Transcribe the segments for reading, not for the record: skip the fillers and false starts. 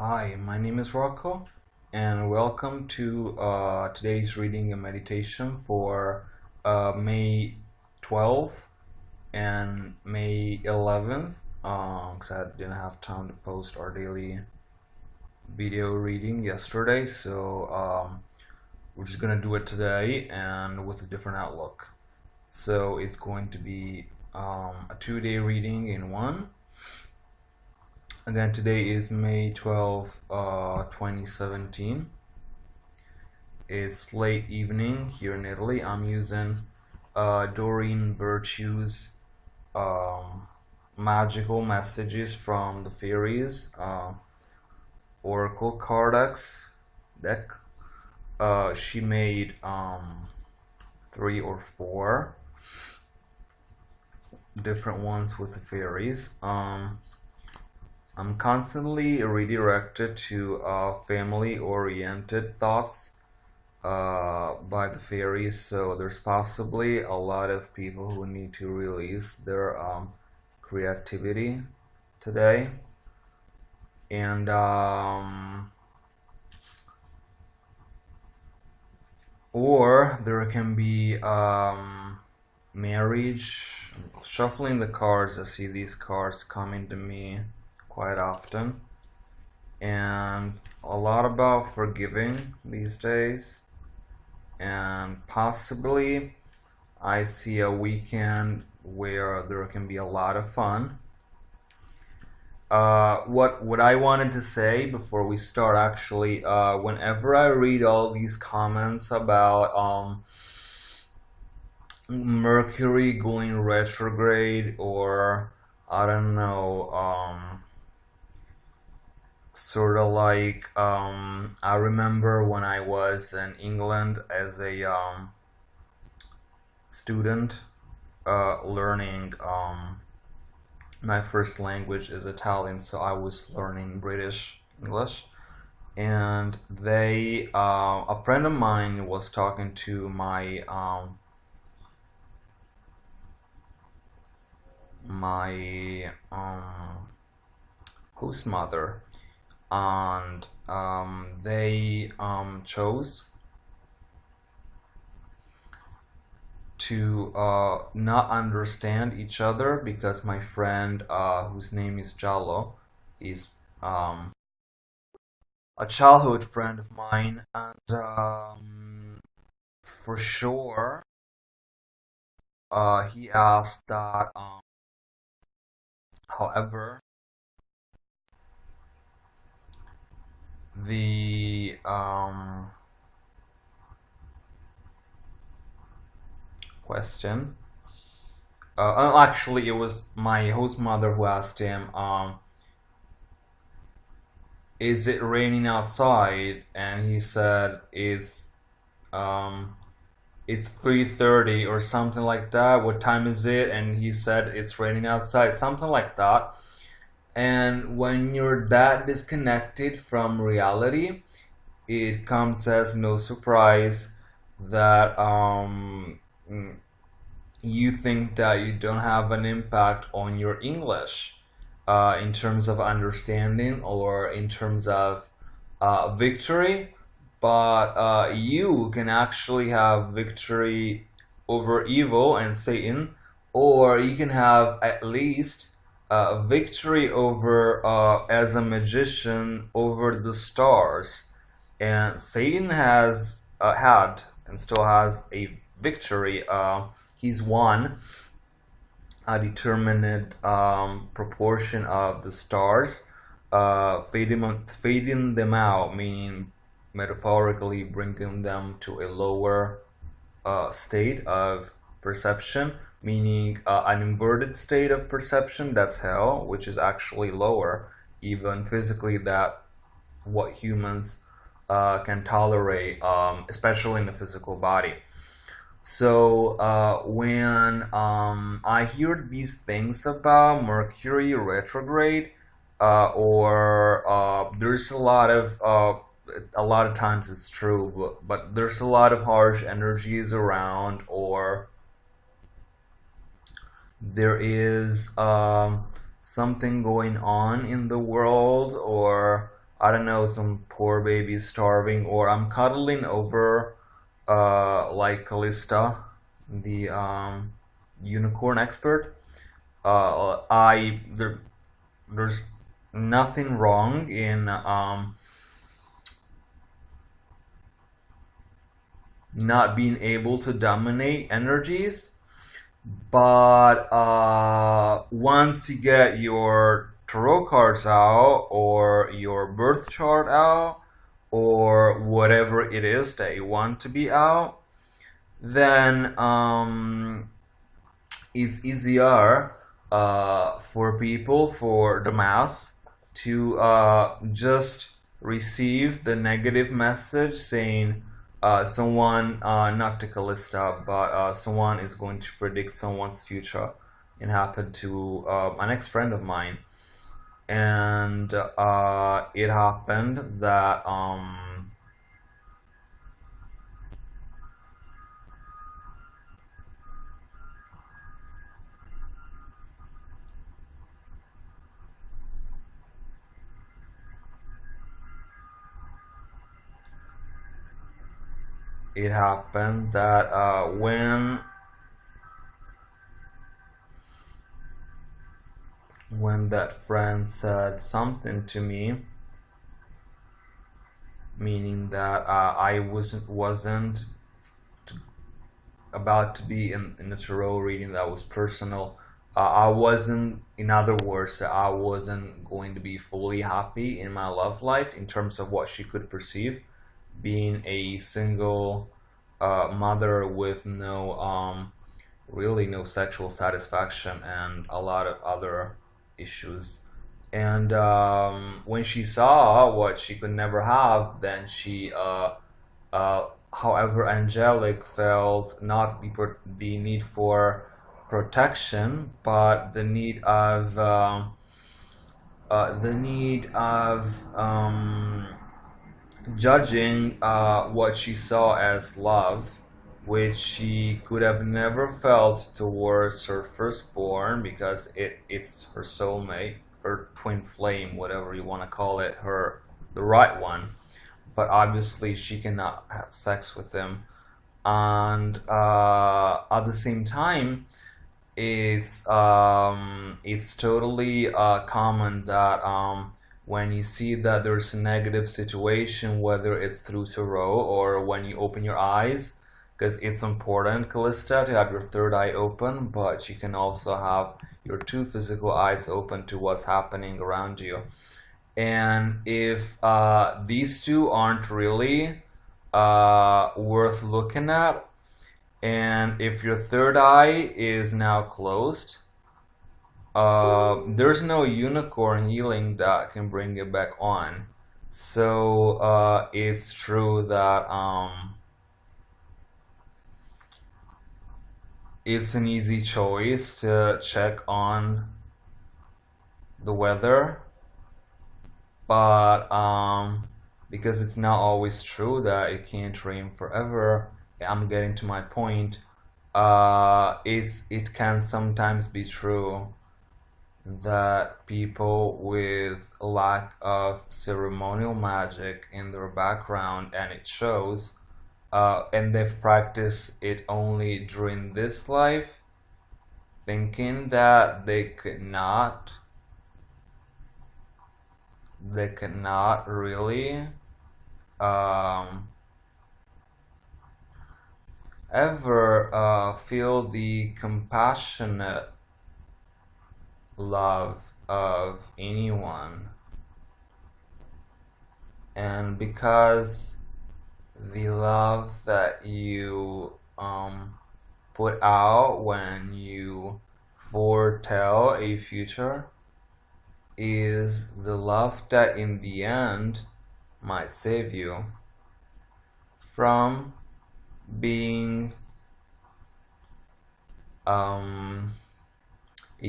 Hi, my name is Rocco, and welcome to today's reading and meditation for May 12th and May 11th, because I didn't have time to post our daily video reading yesterday, so we're just gonna do it today and with a different outlook. So it's going to be a 2-day reading in one. Again, today is May 12th, 2017. It's late evening here in Italy. I'm using Doreen Virtue's Magical Messages from the Fairies Oracle Cardex deck. She made 3 or 4 different ones with the fairies. I'm constantly redirected to family-oriented thoughts by the fairies, so there's possibly a lot of people who need to release their creativity today. And or there can be marriage. Shuffling the cards, I see these cards coming to me quite often, and a lot about forgiving these days, and possibly I see a weekend where there can be a lot of fun. What I wanted to say before we start, actually, whenever I read all these comments about Mercury going retrograde, or I don't know, sort of like I remember when I was in England as a student, learning my first language is Italian, so I was learning British English, and a friend of mine was talking to my host mother, and they chose to not understand each other because my friend, whose name is Giallo, is a childhood friend of mine, and for sure, he asked that, however, the question. Actually, it was my host mother who asked him, "Is it raining outside?" And he said, "It's 3:30 or something like that. What time is it?" And he said, "It's raining outside," something like that. And when you're that disconnected from reality, it comes as no surprise that you think that you don't have an impact on your English, in terms of understanding or in terms of victory, but you can actually have victory over evil and Satan, or you can have at least victory over, as a magician, over the stars. And Satan has had and still has a victory. He's won a determined proportion of the stars, fading them out, meaning metaphorically bringing them to a lower state of perception, meaning an inverted state of perception, that's hell, which is actually lower, even physically, that what humans can tolerate, especially in the physical body. So when I hear these things about Mercury retrograde, or there's a lot of times it's true, but there's a lot of harsh energies around, or there is something going on in the world, or I don't know, some poor baby starving, or I'm cuddling over like Callista, the unicorn expert. There's nothing wrong in not being able to dominate energies, but once you get your tarot cards out or your birth chart out or whatever it is that you want to be out, then it's easier for people, for the mass, to just receive the negative message saying someone, not to Callista, but someone is going to predict someone's future. It happened to an ex-friend of mine, and it happened that when that friend said something to me, meaning that I wasn't about to be in a tarot reading that was personal. I wasn't, in other words, I wasn't going to be fully happy in my love life in terms of what she could perceive, being a single mother with no really no sexual satisfaction and a lot of other issues. And when she saw what she could never have, then she however angelic, felt not the need for protection, but the need of judging what she saw as love, which she could have never felt towards her firstborn because it's her soulmate, her twin flame, whatever you want to call it, her the right one. But obviously she cannot have sex with him, and at the same time, it's totally common that when you see that there's a negative situation, whether it's through tarot or when you open your eyes, because it's important, Callista, to have your third eye open, but you can also have your two physical eyes open to what's happening around you. And if these two aren't really worth looking at, and if your third eye is now closed, there's no unicorn healing that can bring it back on. So it's true that it's an easy choice to check on the weather, but because it's not always true that it can't rain forever, I'm getting to my point. It can sometimes be true that people with a lack of ceremonial magic in their background, and it shows, and they've practiced it only during this life, thinking that they could not really um, ever feel the compassionate love of anyone. And because the love that you put out when you foretell a future is the love that in the end might save you from being a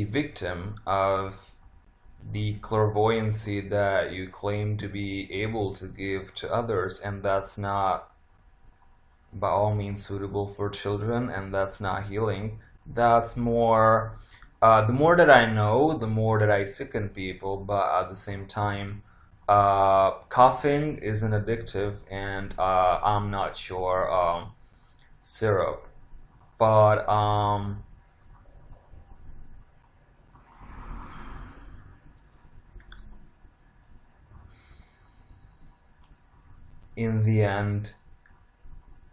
victim of the clairvoyancy that you claim to be able to give to others, and that's not by all means suitable for children, and that's not healing. That's more, the more that I know, the more that I sicken people, but at the same time, coughing isn't addictive, and I'm not your syrup. But in the end,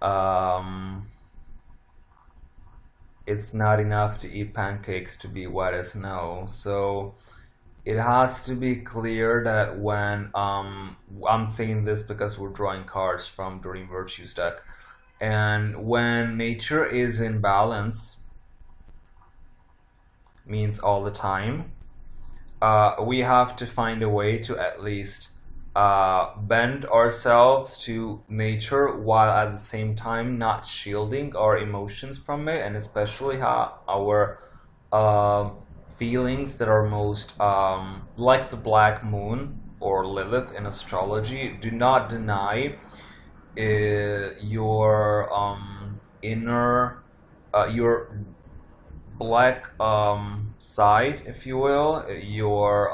um, it's not enough to eat pancakes to be white as snow. So it has to be clear that when I'm saying this because we're drawing cards from Doreen Virtue's deck, and when nature is in balance, means all the time, we have to find a way to at least bend ourselves to nature while at the same time not shielding our emotions from it, and especially how our uh, feelings that are most like the black moon or Lilith in astrology do not deny your inner your black side, if you will, your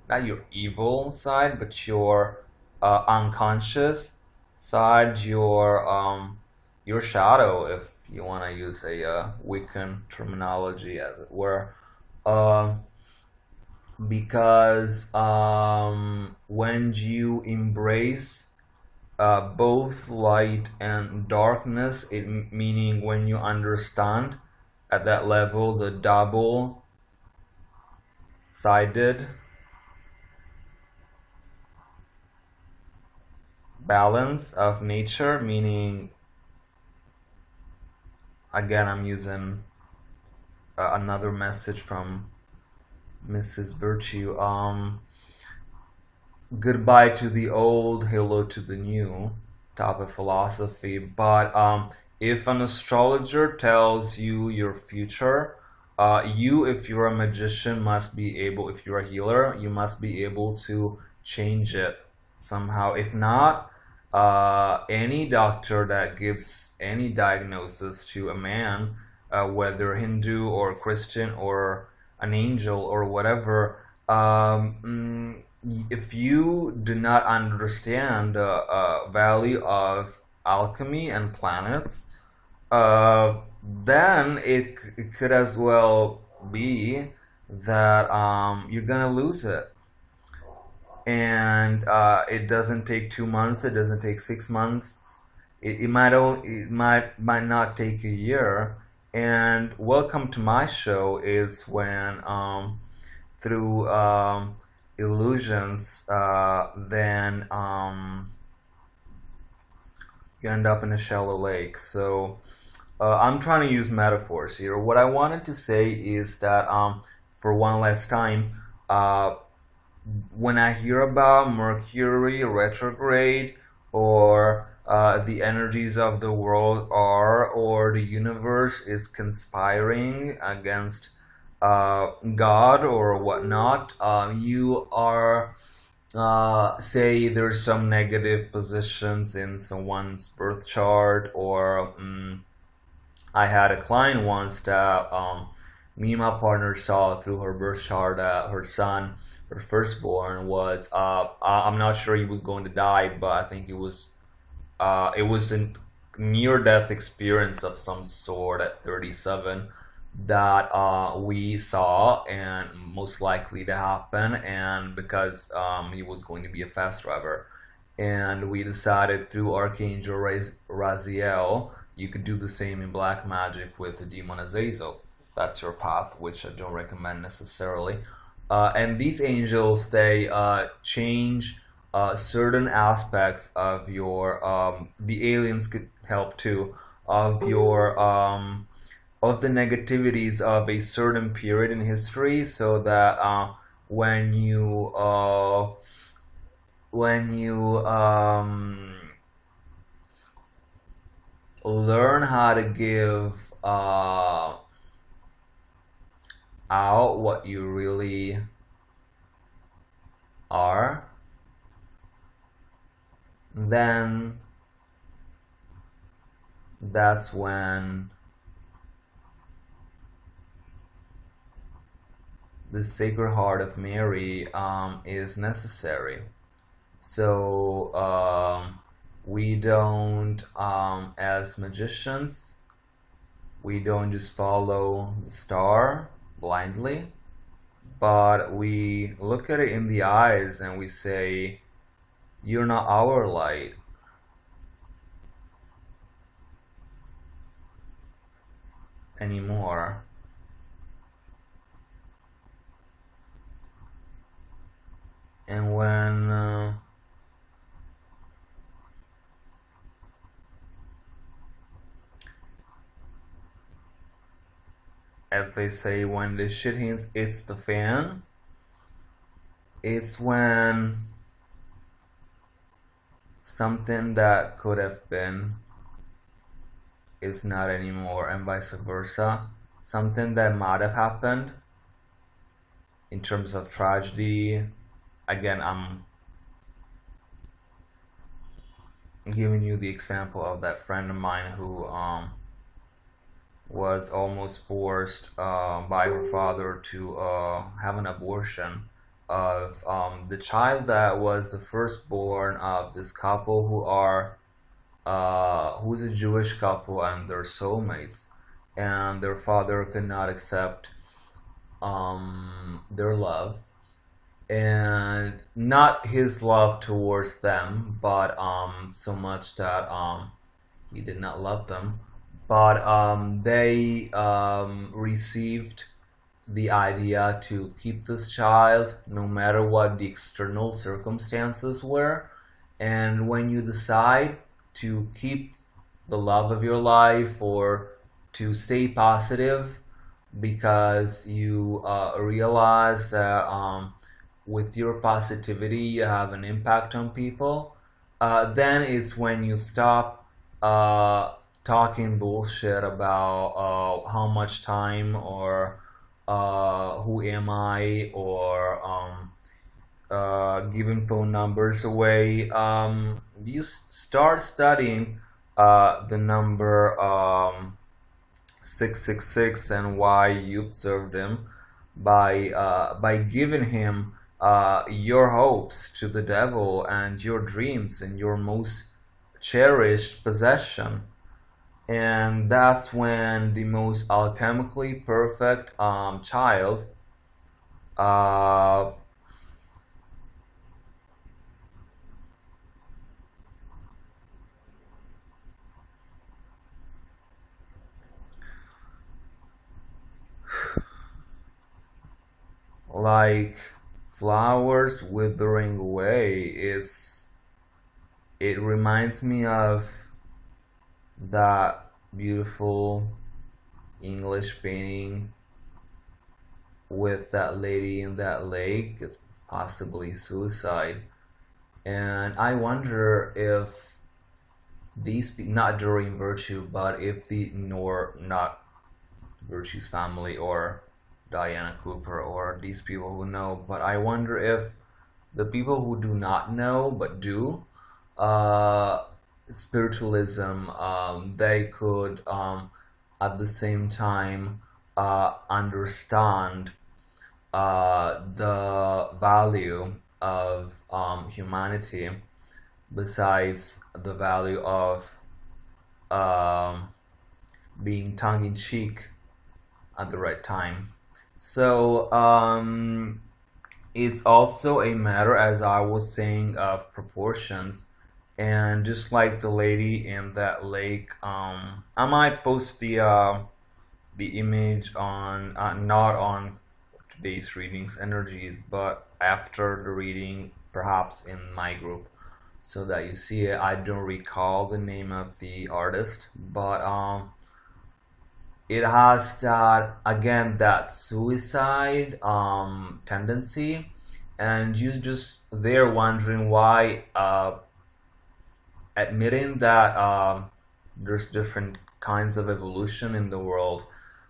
not your evil side, but your unconscious side, your shadow, if you want to use a Wiccan terminology, as it were. Um, because when you embrace both light and darkness, meaning when you understand at that level the double sided balance of nature, meaning, again, I'm using another message from Mrs. Virtue. Goodbye to the old, hello to the new type of philosophy. But if an astrologer tells you your future, you, if you're a magician, must be able, if you're a healer, you must be able to change it somehow. If not, any doctor that gives any diagnosis to a man, whether Hindu or Christian or an angel or whatever, if you do not understand the value of alchemy and planets, then it could as well be that you're gonna lose it. And it doesn't take 2 months. It doesn't take 6 months. It might not take a year. And welcome to my show is when through illusions, then you end up in a shallow lake. So I'm trying to use metaphors here. What I wanted to say is that for one last time, when I hear about Mercury retrograde, or the energies of the world are, or the universe is conspiring against God or whatnot, you are, say, there's some negative positions in someone's birth chart, or I had a client once that me and my partner saw through her birth chart that her son, her firstborn, was I'm not sure he was going to die, but I think it was a near death experience of some sort at 37 that we saw, and most likely to happen, and because he was going to be a fast driver, and we decided through Archangel Raziel, you could do the same in black magic with the demon Azazel. That's your path, which I don't recommend necessarily. And these angels, they change certain aspects of your. The aliens could help too, of your of the negativities of a certain period in history, so that when you uh, when you learn how to give out what you really are, then that's when the Sacred Heart of Mary is necessary. So we don't, as magicians, we don't just follow the star blindly, but we look at it in the eyes and we say, "You're not our light anymore." And when as they say, when the shit hits, it's the fan. It's when something that could have been is not anymore, and vice versa. Something that might have happened in terms of tragedy. Again, I'm giving you the example of that friend of mine who was almost forced by her father to have an abortion of the child that was the firstborn of this couple who's a Jewish couple and they're soulmates, and their father could not accept their love, and not his love towards them, but so much that he did not love them, but they received the idea to keep this child no matter what the external circumstances were. And when you decide to keep the love of your life or to stay positive because you realize that with your positivity you have an impact on people, then it's when you stop talking bullshit about how much time or who am I, or giving phone numbers away. You start studying the number 666 and why you've served him by giving him your hopes to the devil and your dreams and your most cherished possession. And that's when the most alchemically perfect child uh, like flowers withering away. It reminds me of that beautiful English painting with that lady in that lake. It's possibly suicide. And I wonder if not during Virtue, but if the, nor not Virtue's family or Diana Cooper or these people who know, but I wonder if the people who do not know but do, uh, spiritualism, they could at the same time understand the value of humanity besides the value of um, being tongue in cheek at the right time. So it's also a matter, as I was saying, of proportions. And just like the lady in that lake, I might post the image on not on today's readings energy, but after the reading, perhaps in my group, so that you see it. I don't recall the name of the artist, but it has that, again, that suicide tendency, and you just there wondering why, admitting that there's different kinds of evolution in the world.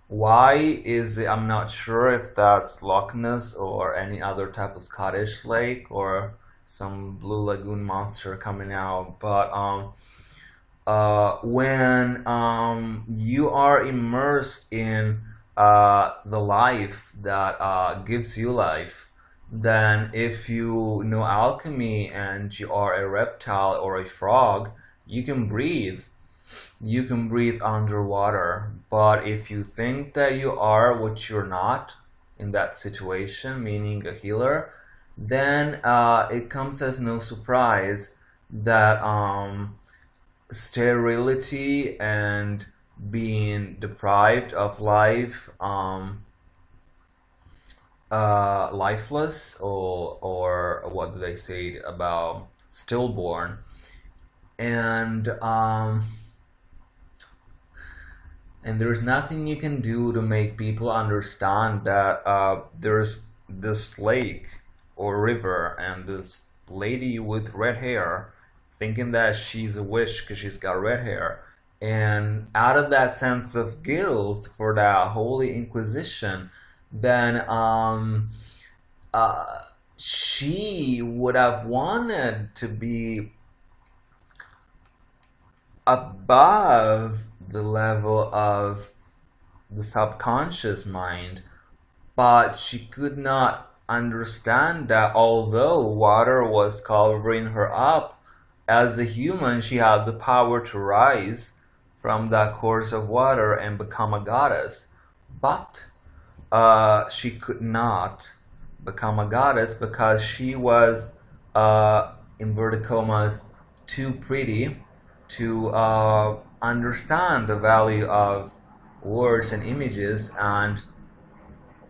Why is it? I'm not sure if that's Loch Ness or any other type of Scottish lake or some Blue Lagoon monster coming out, but when you are immersed in the life that gives you life, then if you know alchemy and you are a reptile or a frog, you can breathe. You can breathe underwater. But if you think that you are what you're not in that situation, meaning a healer, then it comes as no surprise that sterility and being deprived of life, lifeless, or what do they say about stillborn, and and there's nothing you can do to make people understand that there's this lake or river and this lady with red hair thinking that she's a witch because she's got red hair. And out of that sense of guilt for that Holy Inquisition, then uh, she would have wanted to be above the level of the subconscious mind, but she could not understand that although water was covering her up, as a human, she had the power to rise from that course of water and become a goddess. But she could not become a goddess because she was, inverted commas, too pretty to understand the value of words and images. And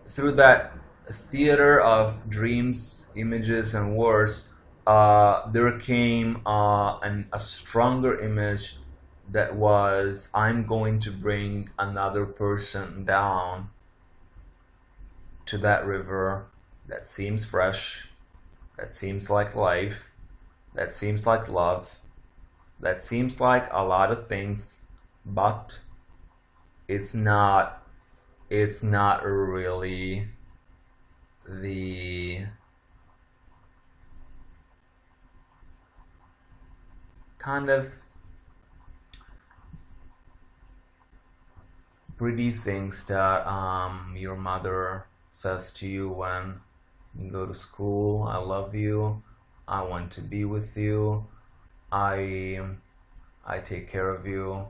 through that theater of dreams, images, and words, there came a stronger image that was, I'm going to bring another person down to that river that seems fresh, that seems like life, that seems like love, that seems like a lot of things, but it's not it's not really the kind of pretty things that your mother says to you when you go to school. I love you. I want to be with you. I I take care of you.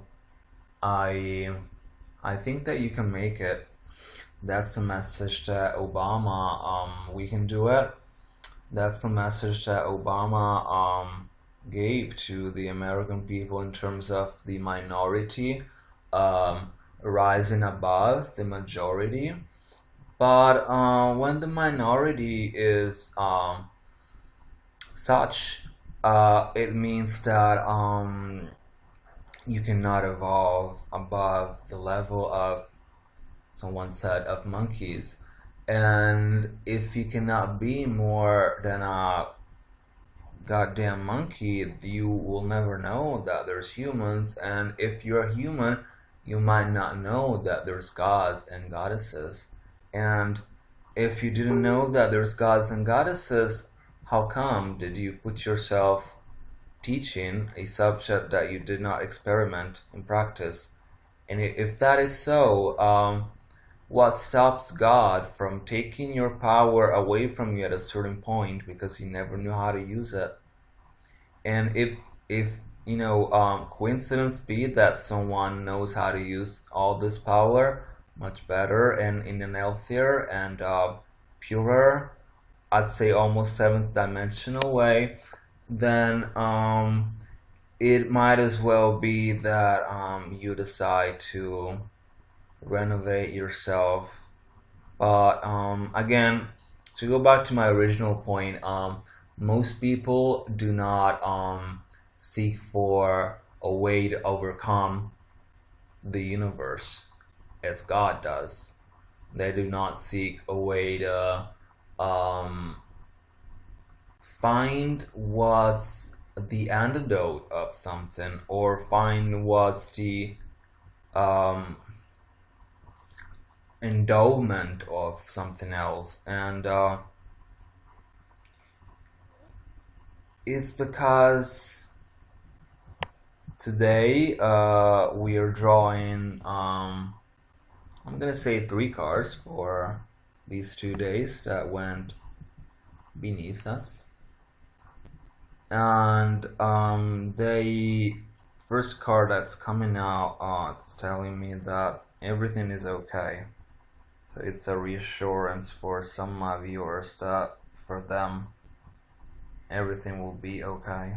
I I think that you can make it. That's the message that Obama, we can do it. That's the message that Obama gave to the American people in terms of the minority rising above the majority. But when the minority is such, it means that you cannot evolve above the level of, someone said, of monkeys. And if you cannot be more than a goddamn monkey, you will never know that there's humans. And if you're a human, you might not know that there's gods and goddesses. And if you didn't know that there's gods and goddesses, how come did you put yourself teaching a subject that you did not experiment in practice? And if that is so, what stops God from taking your power away from you at a certain point because you never knew how to use it? And if coincidence be that someone knows how to use all this power much better and in an healthier and purer, I'd say almost seventh dimensional way, then it might as well be that you decide to renovate yourself. But again, to go back to my original point, most people do not seek for a way to overcome the universe as God does. They do not seek a way to um, find what's the antidote of something or find what's the um, endowment of something else. And it's because today we are drawing, I'm gonna say 3 cards for these 2 days that went beneath us. And the first card that's coming out, it's telling me that everything is okay. So it's a reassurance for some viewers that for them everything will be okay.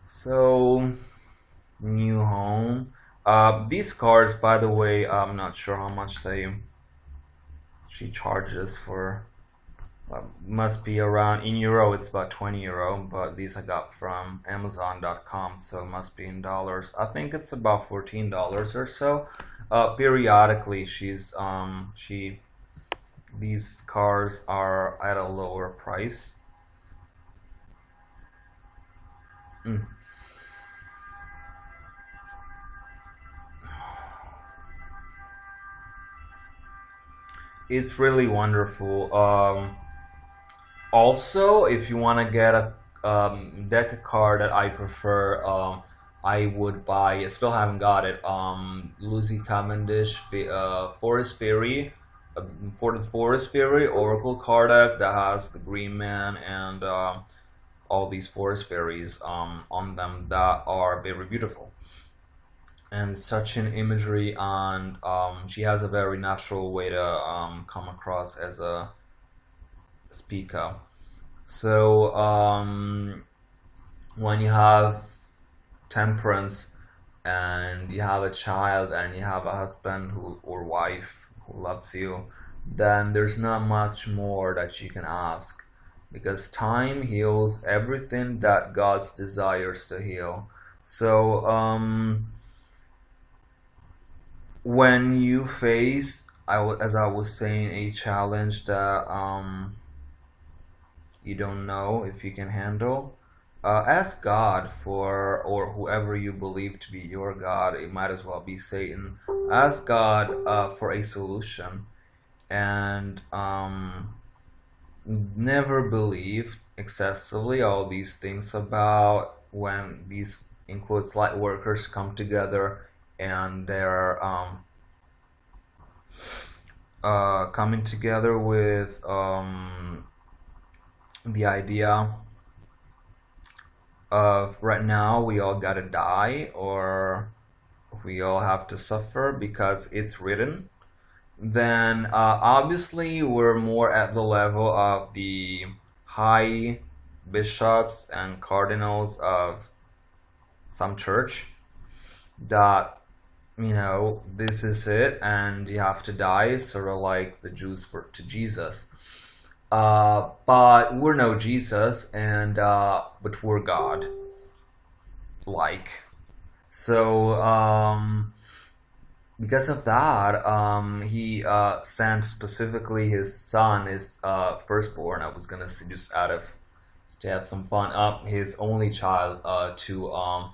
So, new home. These cards, by the way, I'm not sure how much she charges for. Must be around in euro. It's about 20 euro, but these I got from Amazon.com, so it must be in dollars. I think it's about $14 or so. Periodically, these cars are at a lower price. Mm. It's really wonderful. Also, if you want to get a deck of card that I prefer, I would buy. I still haven't got it. Lucy Cavendish, Forest Fairy, for the Forest Fairy Oracle card deck that has the Green Man and all these Forest Fairies on them that are very beautiful and such an imagery, and she has a very natural way to come across as a speaker. So when you have temperance and you have a child and you have a husband who or wife who loves you, then there's not much more that you can ask because time heals everything that God desires to heal. So when you face, as I was saying, a challenge that you don't know if you can handle, ask God for, or whoever you believe to be your God. It might as well be Satan. Ask God for a solution, and never believe excessively all these things about when these in quotes light workers come together and they're coming together with the idea of right now we all gotta die or we all have to suffer because it's written, then obviously we're more at the level of the high bishops and cardinals of some church that this is it and you have to die, sort of like the Jews were to Jesus. But we're no Jesus, and but we're God. So because of that, he sent specifically his son, his firstborn. I was gonna say just out of to have some fun, his only child, to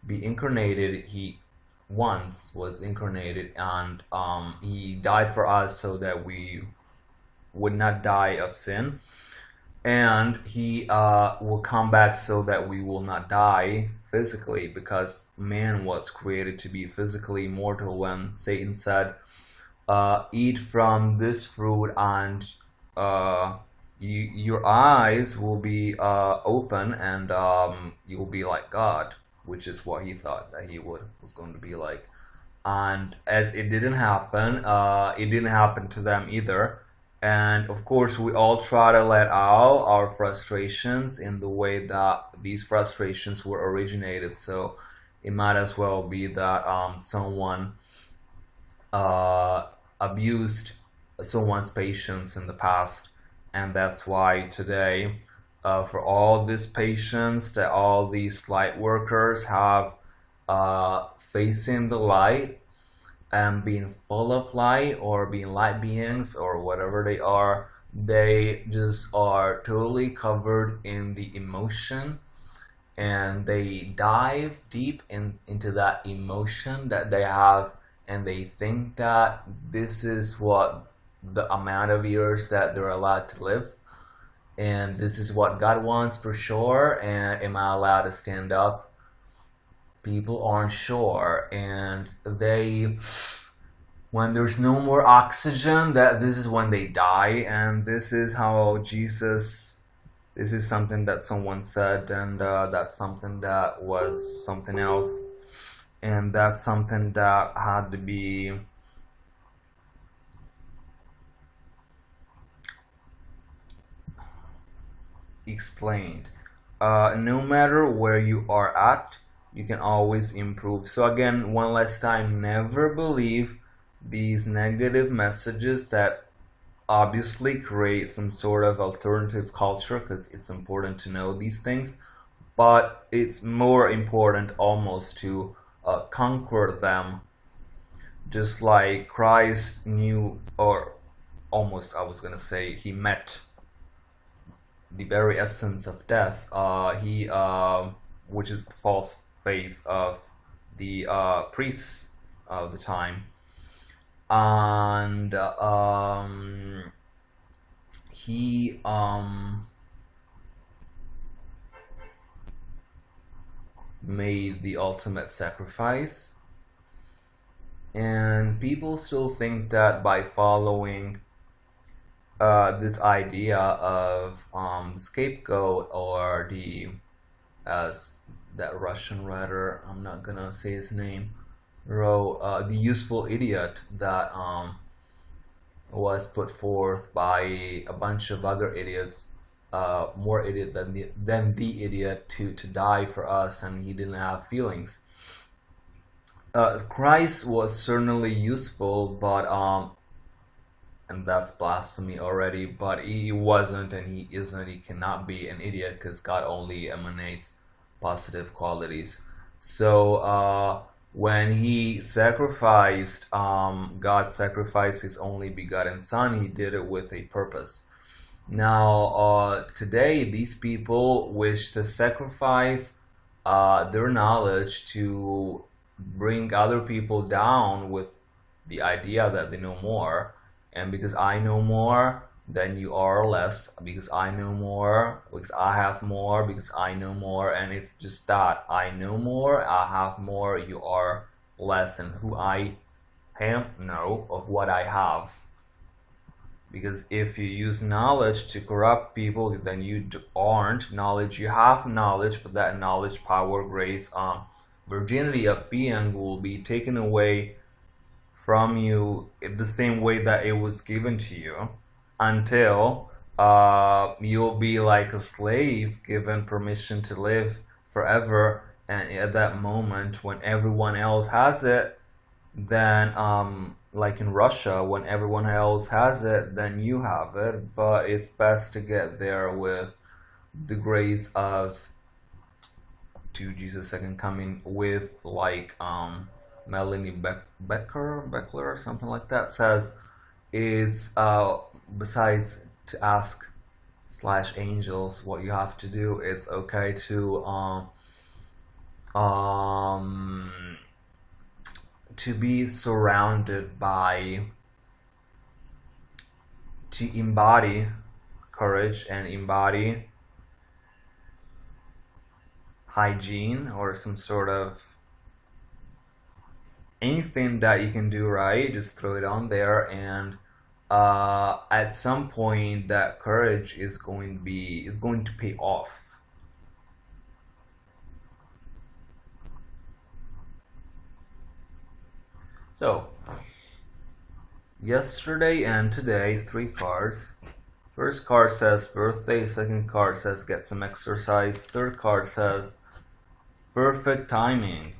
be incarnated. He once was incarnated, and he died for us so that we would not die of sin, and he will come back so that we will not die physically, because man was created to be physically mortal. When Satan said, eat from this fruit and your eyes will be open, and you will be like God, which is what he thought that he was going to be like. And as it didn't happen to them either. And of course, we all try to let out our frustrations in the way that these frustrations were originated. So it might as well be that someone abused someone's patience in the past, and that's why today, for all this patience that all these light workers have, facing the light and being full of light or being light beings or whatever they just are totally covered in the emotion, and they dive deep into that emotion that they have, and they think that this is what the amount of years that they're allowed to live, and this is what God wants for sure, and am I allowed to stand up? People aren't sure, and they when there's no more oxygen, that this is when they die. And this is how Jesus, this is something that someone said, and that's something that was something else, and that's something that had to be explained. No matter where you are at, you can always improve. So again, one last time, never believe these negative messages that obviously create some sort of alternative culture, because it's important to know these things, but it's more important almost to conquer them, just like Christ knew, or almost, I was gonna say, he met the very essence of death. Which is the false faith of the priests of the time, and he made the ultimate sacrifice, and people still think that by following this idea of the scapegoat, or the, as that Russian writer, I'm not gonna say his name, wrote, the useful idiot that was put forth by a bunch of other idiots, more idiot than the idiot, to die for us, and he didn't have feelings. Christ was certainly useful, but and that's blasphemy already, but he wasn't, and he isn't, he cannot be an idiot, because God only emanates positive qualities. So when he sacrificed, God sacrificed his only begotten son, he did it with a purpose. Now today these people wish to sacrifice their knowledge to bring other people down with the idea that they know more, and because I know more, then you are less, because I know more, because I have more, because I know more, and it's just that I know more, I have more, you are less, and who I am, no, of what I have. Because if you use knowledge to corrupt people, then you aren't knowledge. You have knowledge, but that knowledge, power, grace, virginity of being will be taken away from you in the same way that it was given to you, until you'll be like a slave given permission to live forever. And at that moment, when everyone else has it, then like in Russia, when everyone else has it, then you have it. But it's best to get there with the grace of to Jesus' second coming, with like Melanie Beckler or something like that says, it's besides to ask slash angels what you have to do, it's okay to be surrounded by, to embody courage and embody hygiene, or some sort of anything that you can do right, just throw it on there. And at some point that courage is going to pay off. So yesterday and today, 3 cards. First card says birthday, second card says get some exercise, third card says perfect timing.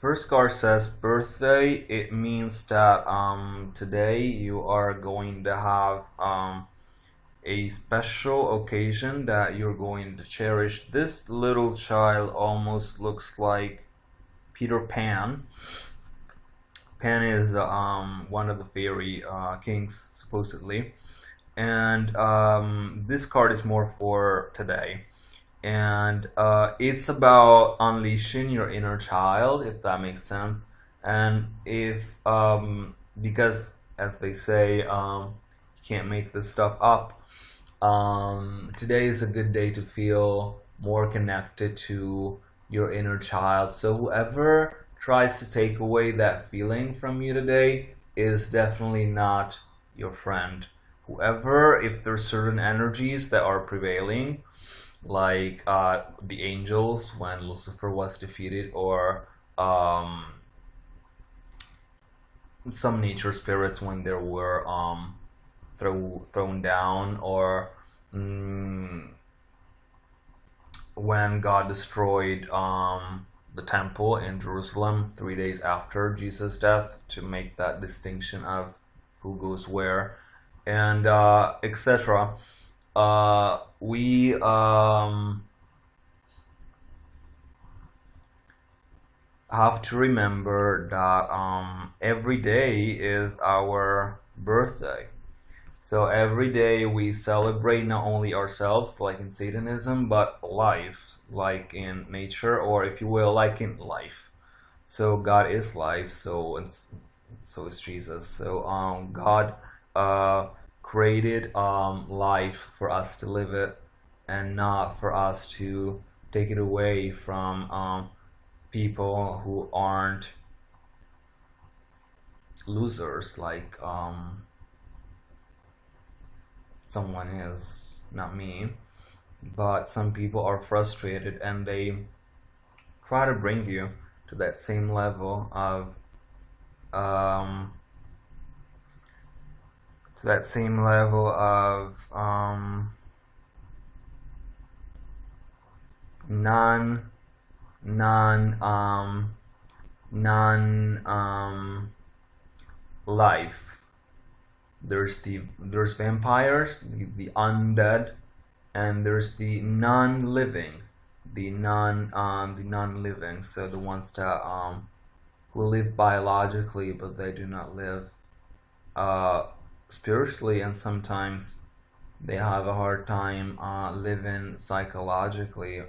First card says birthday. It means that today you are going to have a special occasion that you're going to cherish. This little child almost looks like Peter Pan. Pan is one of the fairy kings, supposedly. And this card is more for today. And it's about unleashing your inner child, if that makes sense. And if because as they say, you can't make this stuff up. Today is a good day to feel more connected to your inner child. So whoever tries to take away that feeling from you today is definitely not your friend. Whoever, if there's certain energies that are prevailing, like the angels when Lucifer was defeated, or some nature spirits when they were thrown down, or when God destroyed the temple in Jerusalem 3 days after Jesus' death, to make that distinction of who goes where, and etc. We have to remember that every day is our birthday. So every day we celebrate not only ourselves, like in Satanism, but life, like in nature, or if you will, like in life. So God is life, so is Jesus. So God created life for us to live it, and not for us to take it away from people who aren't losers, like someone is, not me. But some people are frustrated and they try to bring you to that same level of non life. There's vampires, the undead, and there's the non-living, the non-living. So the ones that who live biologically, but they do not live spiritually, and sometimes they have a hard time living psychologically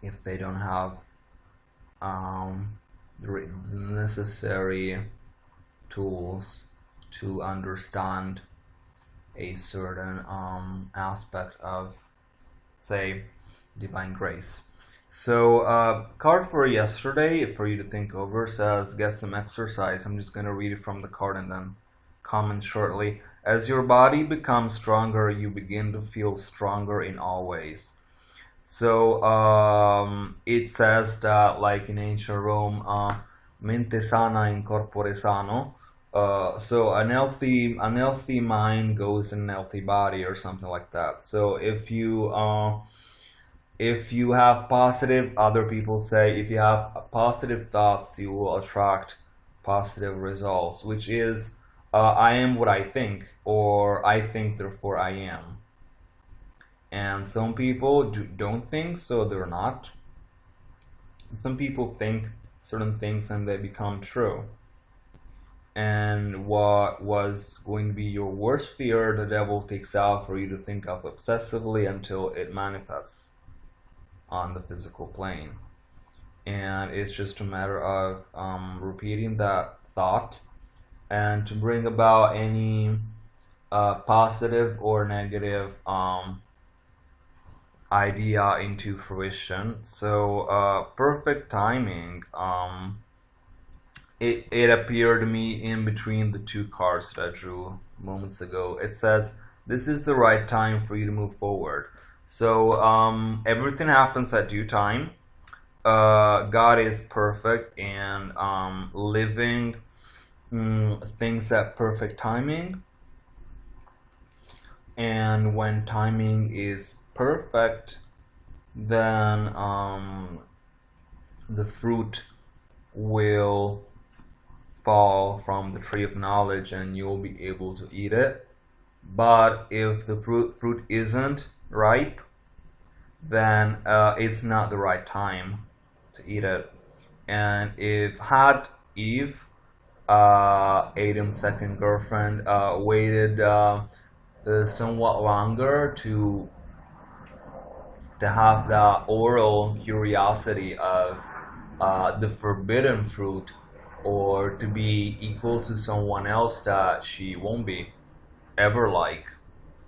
if they don't have the necessary tools to understand a certain aspect of, say, divine grace. So card for yesterday, for you to think over, says get some exercise. I'm just going to read it from the card and then comment shortly. As your body becomes stronger, you begin to feel stronger in all ways. So it says that, like in ancient Rome, mente sana in corpore sano. So an healthy mind goes in an healthy body, or something like that. So if you have positive, other people say, if you have positive thoughts, you will attract positive results, which is I am what I think, or I think therefore I am. And some people don't think, so they're not. And some people think certain things and they become true. And what was going to be your worst fear, the devil takes out for you to think of obsessively until it manifests on the physical plane. And it's just a matter of repeating that thought, and to bring about any positive or negative idea into fruition. So perfect timing, it appeared to me in between the two cards that I drew moments ago. It says this is the right time for you to move forward. So everything happens at due time. God is perfect, and living things at perfect timing. And when timing is perfect, then the fruit will fall from the tree of knowledge and you'll be able to eat it. But if the fruit isn't ripe, then it's not the right time to eat it. And if had Eve, Adam's second girlfriend, waited somewhat longer to have the oral curiosity of the forbidden fruit, or to be equal to someone else that she won't be ever like,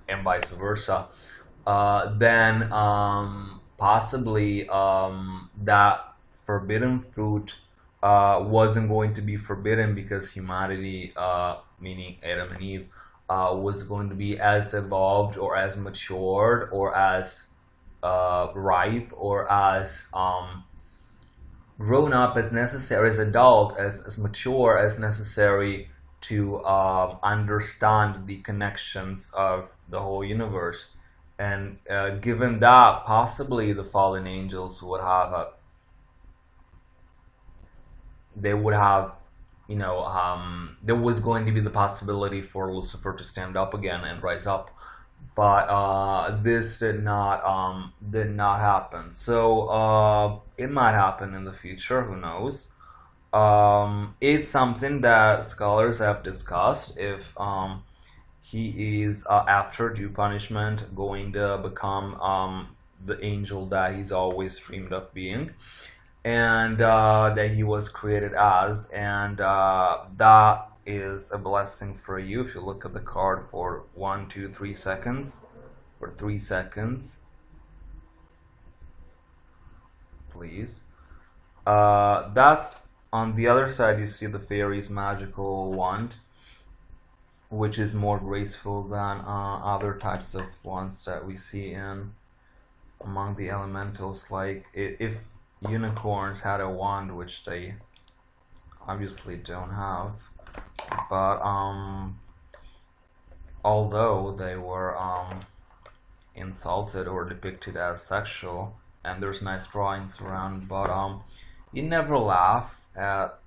and vice versa, then possibly that forbidden fruit wasn't going to be forbidden because humanity, meaning Adam and Eve, was going to be as evolved or as matured or as ripe or as grown up as necessary, as adult, as mature as necessary to understand the connections of the whole universe. And given that, possibly the fallen angels would have they would have, there was going to be the possibility for Lucifer to stand up again and rise up, but this did not happen. So it might happen in the future. Who knows? It's something that scholars have discussed if he is, after due punishment, going to become the angel that he's always dreamed of being, and that he was created as, and that is a blessing for you if you look at the card for 1, 2, 3 seconds, for 3 seconds, please. That's on the other side. You see the fairy's magical wand, which is more graceful than other types of wands that we see in among the elementals. Like if unicorns had a wand, which they obviously don't have, but although they were insulted or depicted as sexual, and there's nice drawings around, but you never laugh at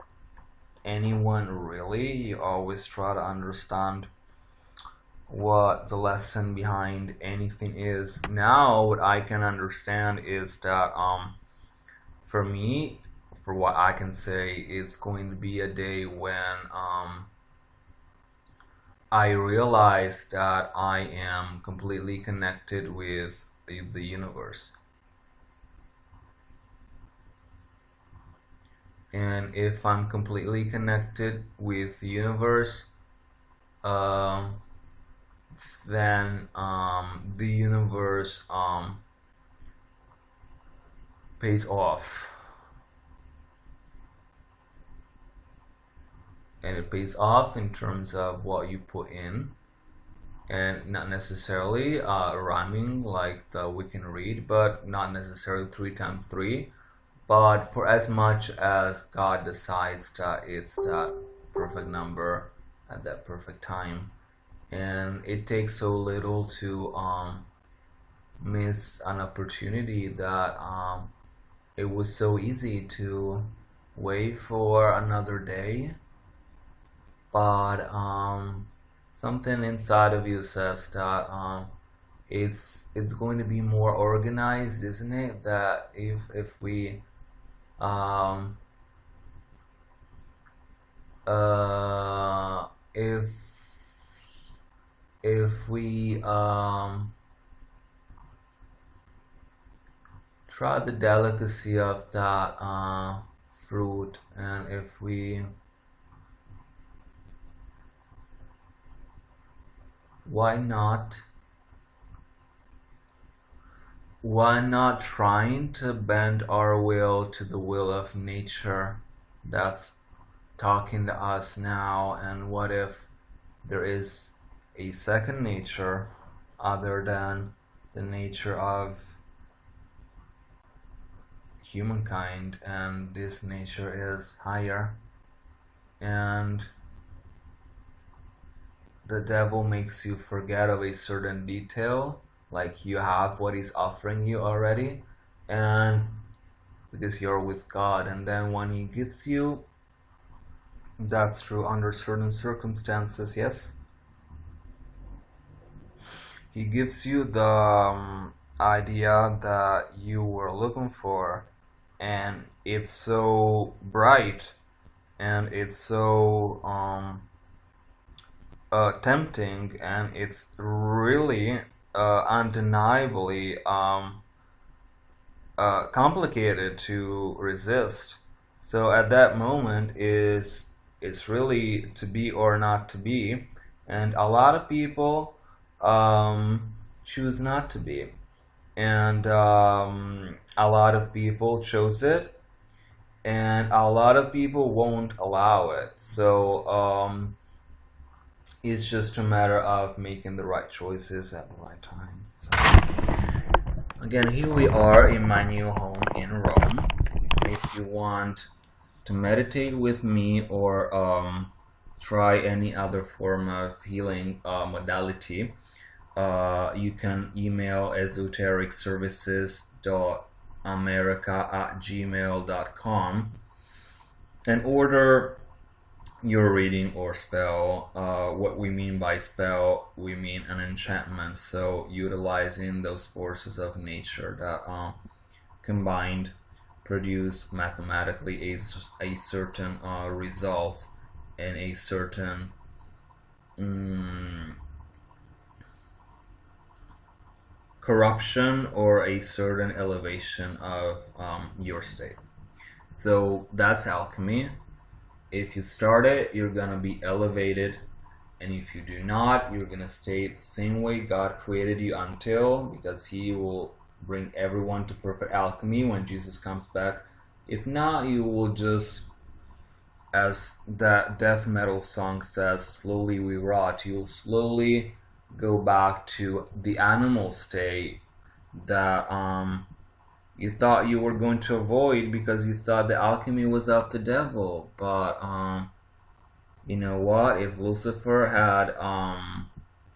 anyone really. You always try to understand what the lesson behind anything is. Now what I can understand is that for me, for what I can say, it's going to be a day when I realize that I am completely connected with the universe. And if I'm completely connected with the universe, then the universe pays off. And it pays off in terms of what you put in, and not necessarily rhyming like the we can read, but not necessarily 3 times 3, but for as much as God decides that it's that perfect number at that perfect time. And it takes so little to miss an opportunity that it was so easy to wait for another day, but something inside of you says that it's going to be more organized, isn't it? That if we um, uh, if we try the delicacy of that fruit, and if we, why not trying to bend our will to the will of nature that's talking to us now? And what if there is a second nature other than the nature of humankind, and this nature is higher, and the devil makes you forget of a certain detail, like you have what he's offering you already, and because you're with God, and then when he gives you, that's true under certain circumstances, yes, he gives you the idea that you were looking for, and it's so bright, and it's so tempting, and it's really undeniably complicated to resist. So at that moment is it's really to be or not to be, and a lot of people choose not to be, and a lot of people chose it, and a lot of people won't allow it. So it's just a matter of making the right choices at the right time. So again, here we are in my new home in Rome. If you want to meditate with me or try any other form of healing modality, you can email esotericservices.america@gmail.com and order your reading or spell. What we mean by spell, we mean an enchantment, so utilizing those forces of nature that combined produce mathematically a certain result and a certain corruption or a certain elevation of your state. So that's alchemy. If you start it, you're gonna be elevated, and if you do not, you're gonna stay the same way God created you until, because He will bring everyone to perfect alchemy when Jesus comes back. If not, you will just, as that death metal song says, slowly we rot. You'll slowly go back to the animal state that you thought you were going to avoid because you thought the alchemy was of the devil. But you know what? If Lucifer had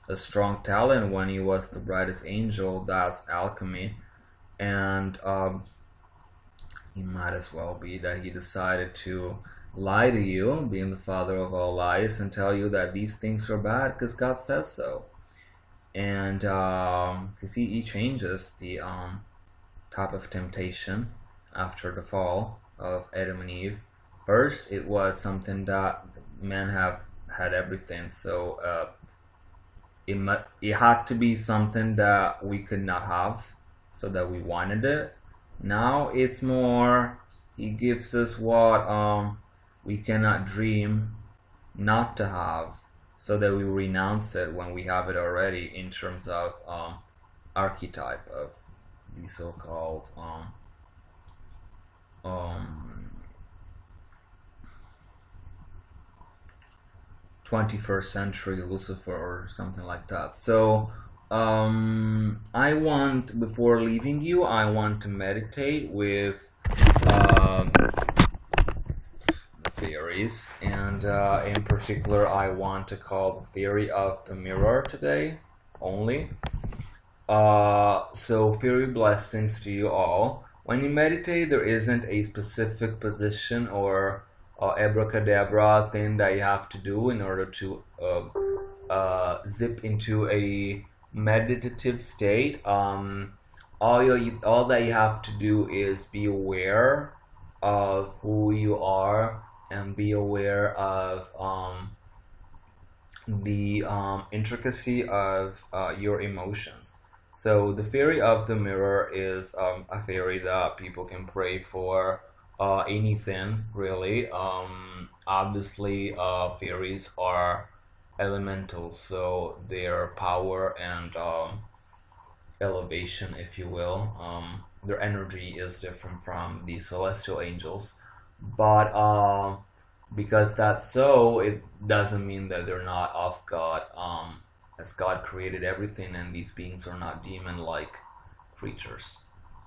a strong talent when he was the brightest angel, that's alchemy. And it might as well be that he decided to lie to you, being the father of all lies, and tell you that these things are bad because God says so. And because he changes the type of temptation after the fall of Adam and Eve. First, it was something that men have had everything, so it had to be something that we could not have, so that we wanted it. Now it's more, he gives us what we cannot dream not to have, so that we renounce it when we have it already, in terms of archetype of the so-called 21st century Lucifer or something like that. So I want, before leaving you, I want to meditate with theories, and in particular I want to call the theory of the mirror today only. So fairy blessings to you all. When you meditate, there isn't a specific position or abracadabra thing that you have to do in order to zip into a meditative state. All that you have to do is be aware of who you are, and be aware of the intricacy of your emotions. So the theory of the mirror is a theory that people can pray for anything, really. Obviously, fairies are elementals, so their power and elevation, if you will, their energy is different from the celestial angels. But because that's so, it doesn't mean that they're not of God, as God created everything, and these beings are not demon-like creatures,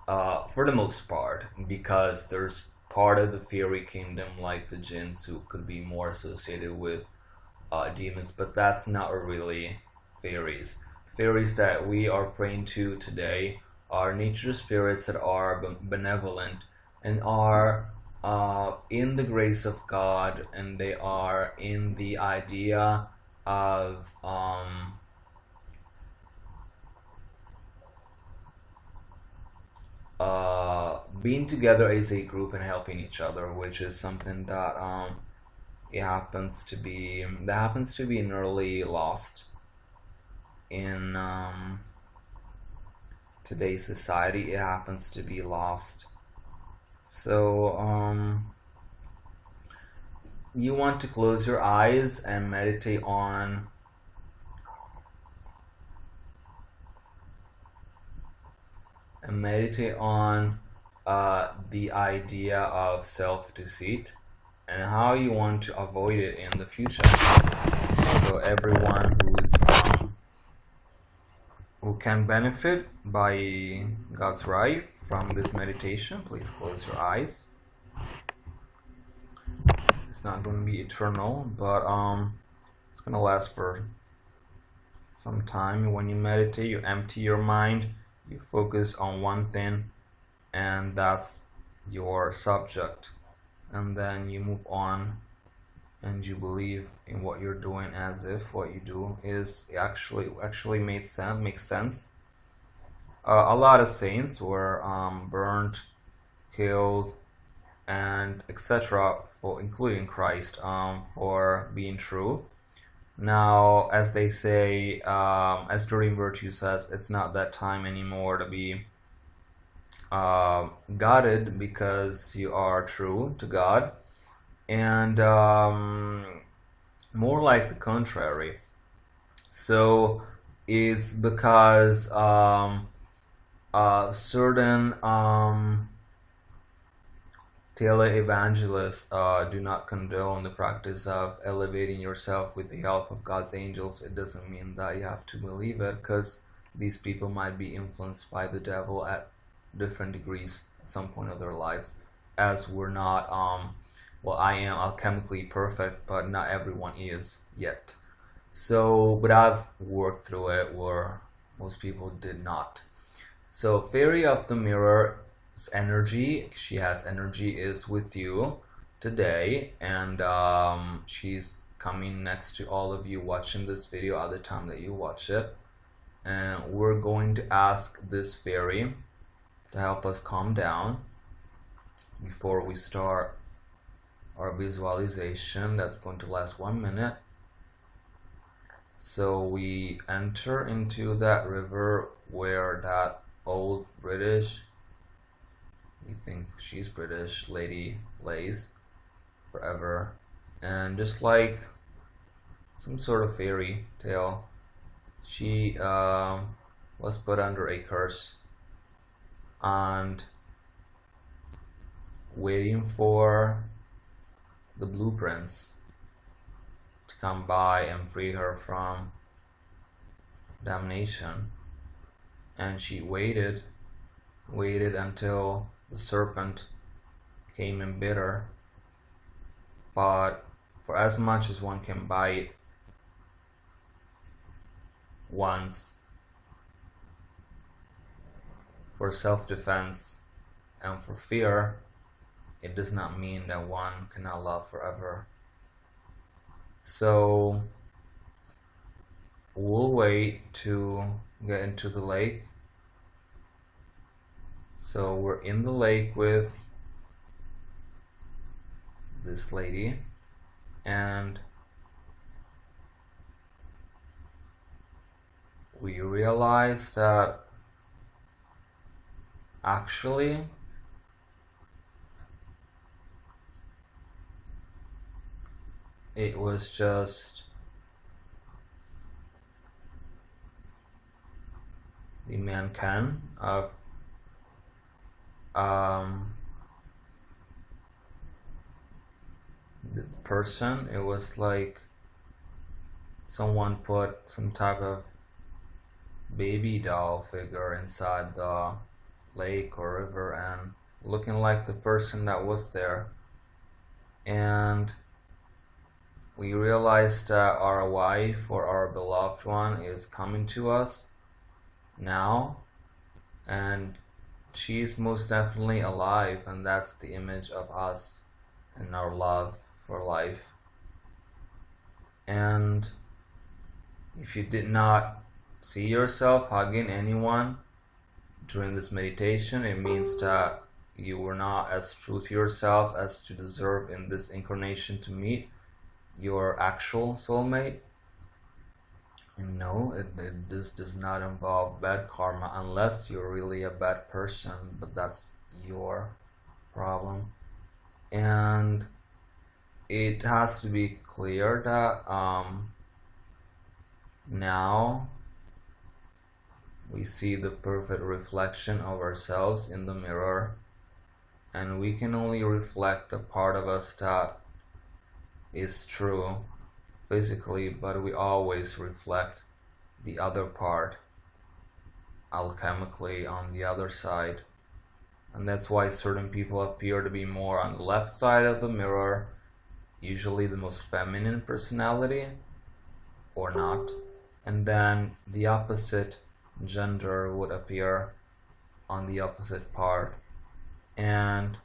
for the most part, because there's part of the fairy kingdom, like the jinns, who could be more associated with demons, but that's not really fairies. Fairies that we are praying to today are nature spirits that are benevolent and are in the grace of God, and they are in the idea of being together as a group and helping each other, which is something that happens to be nearly lost in today's society. It happens to be lost. So you want to close your eyes and meditate on the idea of self-deceit and how you want to avoid it in the future. So everyone who can benefit by God's right from this meditation, please close your eyes. It's not going to be eternal, but it's going to last for some time. When you meditate, you empty your mind, you focus on one thing, and that's your subject, and then you move on and you believe in what you're doing as if what you do is actually makes sense. A lot of saints were burned, killed, and etc., for including Christ, for being true. Now, as they say, as Doreen Virtue says, it's not that time anymore to be guarded because you are true to God, and more like the contrary. So it's because certain televangelists do not condone the practice of elevating yourself with the help of God's angels. It doesn't mean that you have to believe it, because these people might be influenced by the devil at different degrees at some point of their lives, as we're not well, I am alchemically perfect, but not everyone is yet. So, but I've worked through it where most people did not. So, Fairy of the Mirror's energy, she has energy, is with you today, and she's coming next to all of you watching this video at the time that you watch it. And we're going to ask this fairy to help us calm down before we start our visualization that's going to last 1 minute. So we enter into that river where that old British, we think she's British, lady lays forever, and just like some sort of fairy tale, she was put under a curse and waiting for the blueprints to come by and free her from damnation. And she waited until the serpent came and bit her. But for as much as one can bite once for self-defense and for fear, it does not mean that one cannot love forever. So we'll wait to get into the lake. So we're in the lake with this lady, and we realized that actually it was just the mannequin of the person. It was like someone put some type of baby doll figure inside the lake or river and looking like the person that was there. And we realized that our wife or our beloved one is coming to us now, and she's most definitely alive, and that's the image of us and our love for life. And if you did not see yourself hugging anyone during this meditation, it means that you were not as true to yourself as to deserve in this incarnation to meet your actual soulmate. And no, this does not involve bad karma unless you're really a bad person, but that's your problem. And it has to be clear that now we see the perfect reflection of ourselves in the mirror, and we can only reflect the part of us that is true physically, but we always reflect the other part alchemically on the other side. And that's why certain people appear to be more on the left side of the mirror, usually the most feminine personality, or not. And then the opposite gender would appear on the opposite part. And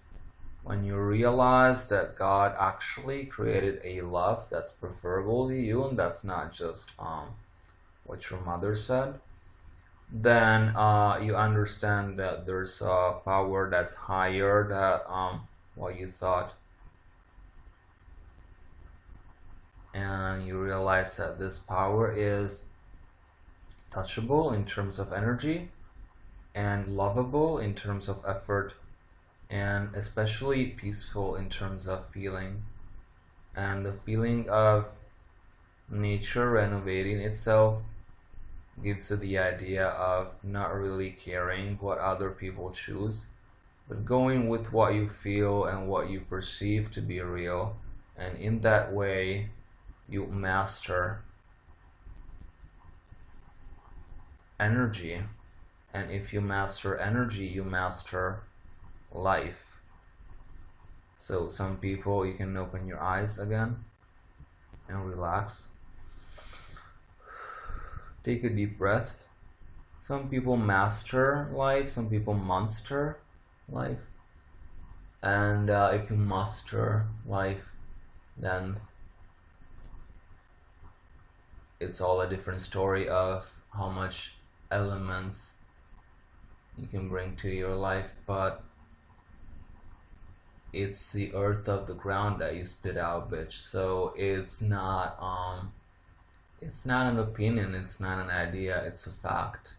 when you realize that God actually created a love that's preferable to you, and that's not just what your mother said, then you understand that there's a power that's higher than what you thought. And you realize that this power is touchable in terms of energy and lovable in terms of effort, and especially peaceful in terms of feeling. And the feeling of nature renovating itself gives you the idea of not really caring what other people choose, but going with what you feel and what you perceive to be real. And in that way, you master energy. And if you master energy, you master life. So some people, you can open your eyes again and relax. Take a deep breath. Some people master life, some people monster life. And if you master life, then it's all a different story of how much elements you can bring to your life, but it's the earth of the ground that you spit out, bitch. So it's not an opinion, it's not an idea, it's a fact.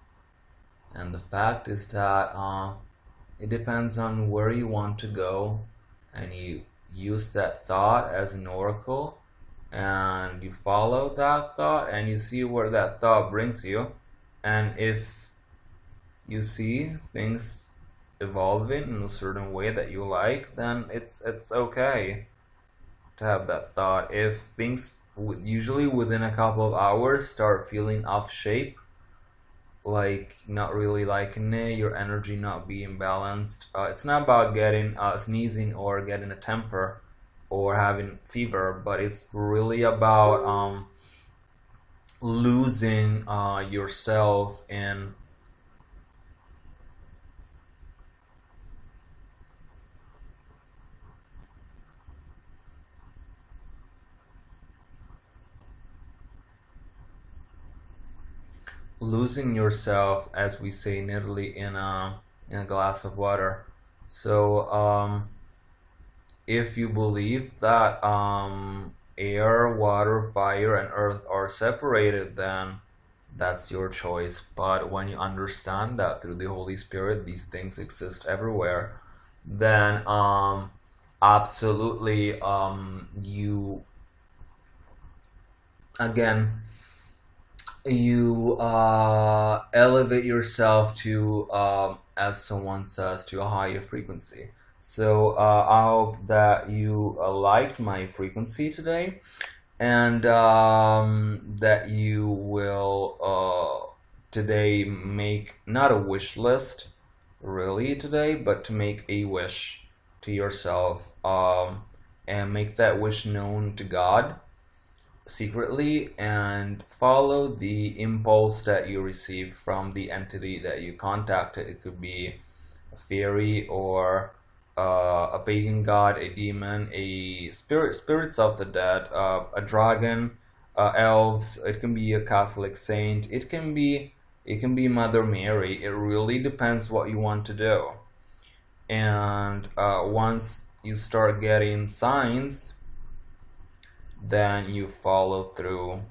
And the fact is that it depends on where you want to go, and you use that thought as an oracle, and you follow that thought, and you see where that thought brings you. And if you see things evolving in a certain way that you like, then it's okay to have that thought. If things usually within a couple of hours start feeling off shape, like not really liking it, your energy not being balanced, it's not about getting sneezing or getting a temper or having fever, but it's really about losing yourself in losing yourself, as we say in Italy, in a glass of water. So if you believe that air, water, fire, and earth are separated, then that's your choice. But when you understand that through the Holy Spirit these things exist everywhere, then absolutely you again you elevate yourself to, as someone says, to a higher frequency. So I hope that you liked my frequency today, and that you will today make not a wish list really today, but to make a wish to yourself, and make that wish known to God secretly, and follow the impulse that you receive from the entity that you contacted. It could be a fairy, or a pagan god, a demon, a spirits of the dead, a dragon, elves. It can be a Catholic saint. It can be Mother Mary. It really depends what you want to do. And once you start getting signs, then you follow through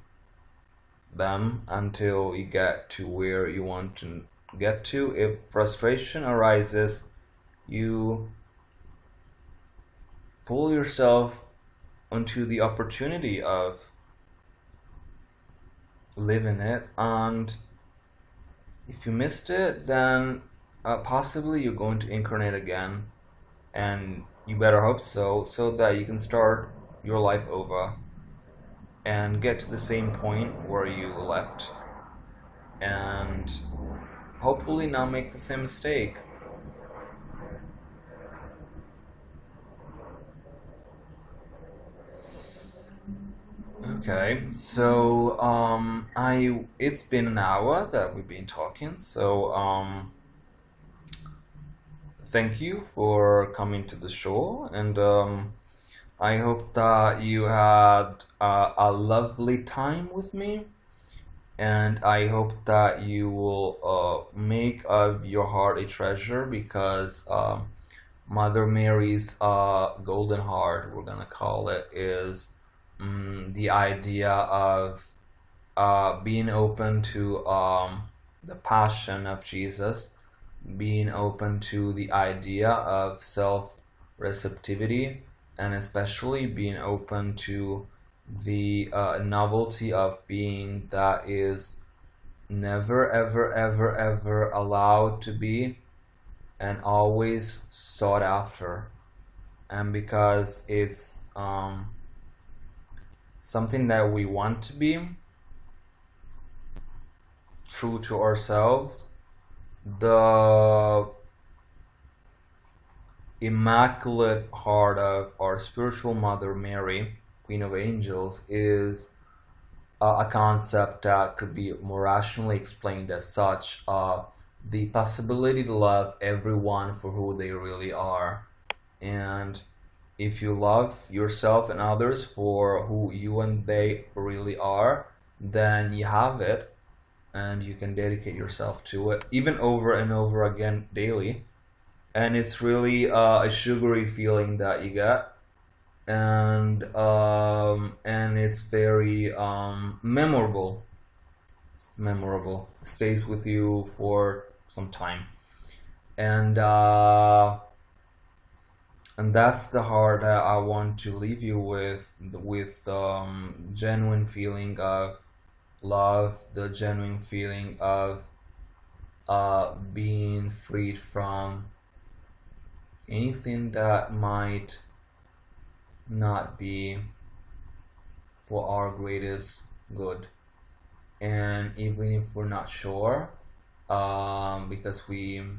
them until you get to where you want to get to. If frustration arises, you pull yourself onto the opportunity of living it. And if you missed it, then possibly you're going to incarnate again, and you better hope so, so that you can start your life over and get to the same point where you left, and hopefully not make the same mistake. Okay, so it's been an hour that we've been talking, so thank you for coming to the show, and I hope that you had a lovely time with me, and I hope that you will make of your heart a treasure, because Mother Mary's golden heart, we're gonna call it, is the idea of being open to the passion of Jesus, being open to the idea of self receptivity, and especially being open to the novelty of being that is never, ever, ever, ever allowed to be, and always sought after. And because it's something that we want to be, true to ourselves, the immaculate heart of our spiritual mother Mary, Queen of Angels, is a concept that could be more rationally explained as such: the possibility to love everyone for who they really are. And if you love yourself and others for who you and they really are, then you have it, and you can dedicate yourself to it even over and over again daily. And it's really a sugary feeling that you get, and it's very memorable. Memorable, stays with you for some time, and that's the heart that I want to leave you with genuine feeling of love, the genuine feeling of being freed from anything that might not be for our greatest good. And even if we're not sure, because we're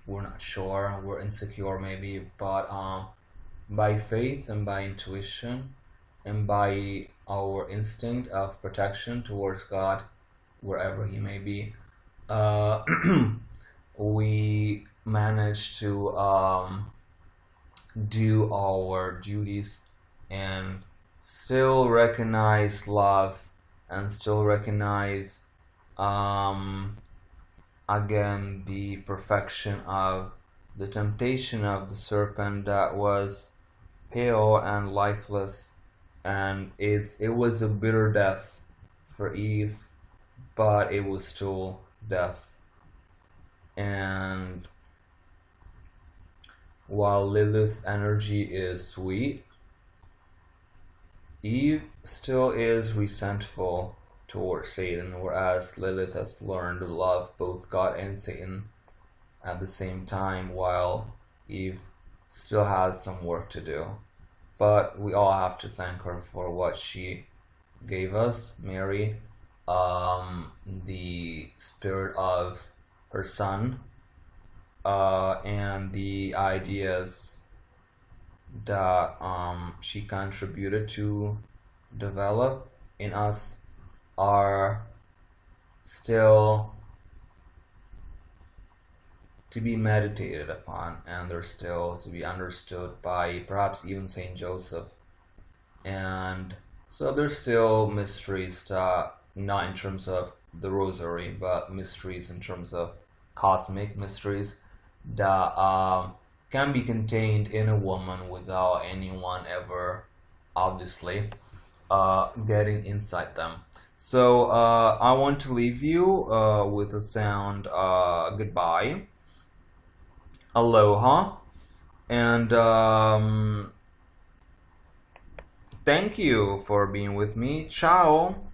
not sure, we're insecure maybe, but by faith and by intuition and by our instinct of protection towards God, wherever He may be, we manage to do our duties and still recognize love, and still recognize again the perfection of the temptation of the serpent that was pale and lifeless, and it was a bitter death for Eve, but it was still death. And while Lilith's energy is sweet, Eve still is resentful towards Satan, whereas Lilith has learned to love both God and Satan at the same time, while Eve still has some work to do. But we all have to thank her for what she gave us, Mary, the spirit of her son, and the ideas that she contributed to develop in us are still to be meditated upon, and they're still to be understood by perhaps even Saint Joseph. And so there's still mysteries that, not in terms of the rosary, but mysteries in terms of cosmic mysteries that can be contained in a woman without anyone ever obviously getting inside them. So I want to leave you with a sound goodbye, aloha, and thank you for being with me. Ciao.